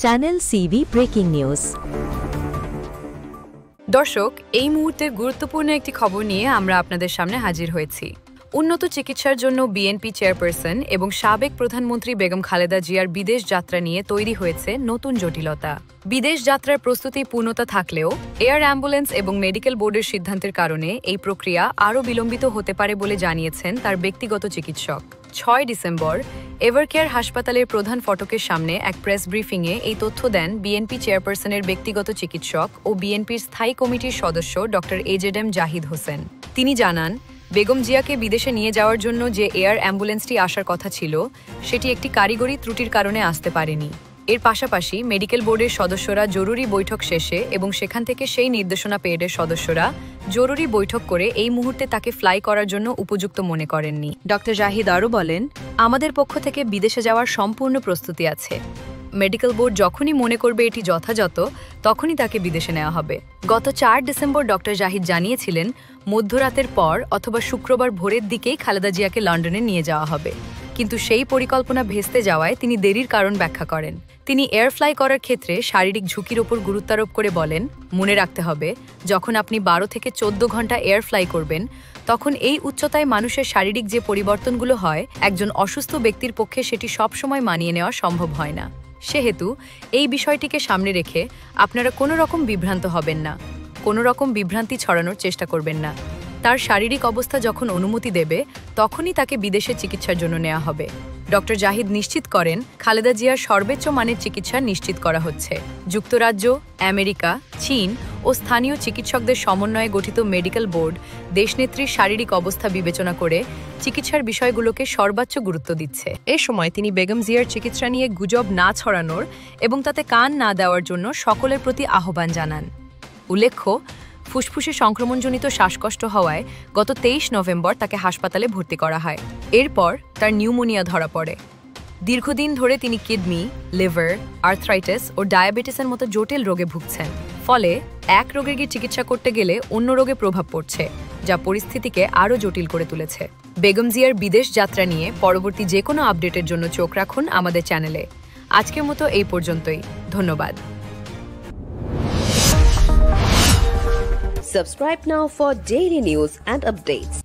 Channel CV breaking news. দর্শক, এই মুহূর্তের গুরুত্বপূর্ণ একটি খবর নিয়ে আমরা আপনাদের সামনে হাজির হয়েছি। উন্নত চিকিৎসার জন্য বিএনপি চেয়ারপারসন এবং সাবেক প্রধানমন্ত্রী বেগম খালেদা জিয়ার বিদেশ যাত্রা নিয়ে তৈরি হয়েছে নতুন জটিলতা। বিদেশ যাত্রার প্রস্তুতি পূর্ণতা থাকলেও এয়ার অ্যাম্বুলেন্স এবং মেডিকেল বোর্ডের সিদ্ধান্তের কারণে এই প্রক্রিয়া আরও বিলম্বিত হতে পারে বলে জানিয়েছেন তার ব্যক্তিগত চিকিৎসক। ৬ ডিসেম্বর এভারকেয়ার হাসপাতালের প্রধান ফটকের সামনে এক প্রেস ব্রিফিংয়ে এই তথ্য দেন বিএনপি চেয়ারপারসনের ব্যক্তিগত চিকিৎসক ও বিএনপির স্থায়ী কমিটির সদস্য ডক্টর এজেডএম জাহিদ হোসেন। তিনি জানান, বেগম জিয়াকে বিদেশে নিয়ে যাওয়ার জন্য যে এয়ার অ্যাম্বুলেন্সটি আসার কথা ছিল সেটি একটি কারিগরি ত্রুটির কারণে আসতে পারেনি। এর পাশাপাশি মেডিকেল বোর্ডের সদস্যরা জরুরি বৈঠক শেষে এবং সেখান থেকে সেই নির্দেশনা পেয়েডের সদস্যরা জরুরি বৈঠক করে এই মুহূর্তে তাকে ফ্লাই করার জন্য উপযুক্ত মনে করেননি। ডক্টর জাহিদ আরও বলেন, আমাদের পক্ষ থেকে বিদেশে যাওয়ার সম্পূর্ণ প্রস্তুতি আছে। মেডিকেল বোর্ড যখনই মনে করবে এটি যথাযথ তখনই তাকে বিদেশে নেওয়া হবে। গত ৪ ডিসেম্বর ডক্টর জাহিদ জানিয়েছিলেন, মধ্যরাতের পর অথবা শুক্রবার ভোরের দিকেই খালেদা জিয়াকে লন্ডনে নিয়ে যাওয়া হবে, কিন্তু সেই পরিকল্পনা ভেস্তে যাওয়ায় তিনি দেরির কারণ ব্যাখ্যা করেন। তিনি এয়ার ফ্লাই করার ক্ষেত্রে শারীরিক ঝুঁকির ওপর গুরুত্বারোপ করে বলেন, মনে রাখতে হবে, যখন আপনি ১২ থেকে ১৪ ঘন্টা এয়ার ফ্লাই করবেন তখন এই উচ্চতায় মানুষের শারীরিক যে পরিবর্তনগুলো হয় একজন অসুস্থ ব্যক্তির পক্ষে সেটি সবসময় মানিয়ে নেওয়া সম্ভব হয় না। সেহেতু এই বিষয়টিকে সামনে রেখে আপনারা কোনো রকম বিভ্রান্ত হবেন না, কোনো রকম বিভ্রান্তি ছড়ানোর চেষ্টা করবেন না। তার শারীরিক অবস্থা যখন অনুমতি দেবে তখনই তাকে বিদেশে চিকিৎসার জন্য নেওয়া হবে। ডক্টর জাহিদ নিশ্চিত করেন, খালেদা জিয়ার সর্বোচ্চ মানের চিকিৎসা নিশ্চিত করা হচ্ছে। যুক্তরাজ্য, আমেরিকা, চীন ও স্থানীয় চিকিৎসকদের সমন্বয়ে গঠিত মেডিকেল বোর্ড দেশনেত্রীর শারীরিক অবস্থা বিবেচনা করে চিকিৎসার বিষয়গুলোকে সর্বোচ্চ গুরুত্ব দিচ্ছে। এ সময় তিনি বেগম জিয়ার চিকিৎসা নিয়ে গুজব না ছড়ানোর এবং তাতে কান না দেওয়ার জন্য সকলের প্রতি আহ্বান জানান। উল্লেখ্য, ফুসফুসে সংক্রমণজনিত শ্বাসকষ্ট হওয়ায় গত ২৩ নভেম্বর তাকে হাসপাতালে ভর্তি করা হয়। এরপর তার নিউমোনিয়া ধরা পড়ে। দীর্ঘদিন ধরে তিনি কিডনি, লিভার, আর্থ্রাইটিস ও ডায়াবেটিসের মতো জটিল রোগে ভুগছেন। ফলে এক রোগের চিকিৎসা করতে গেলে অন্য রোগে প্রভাব পড়ছে, যা পরিস্থিতিকে আরও জটিল করে তুলেছে। বেগম জিয়ার বিদেশ যাত্রা নিয়ে পরবর্তী যে কোনো আপডেটের জন্য চোখ রাখুন আমাদের চ্যানেলে। আজকের মতো এই পর্যন্তই। ধন্যবাদ। Subscribe now for daily news and updates.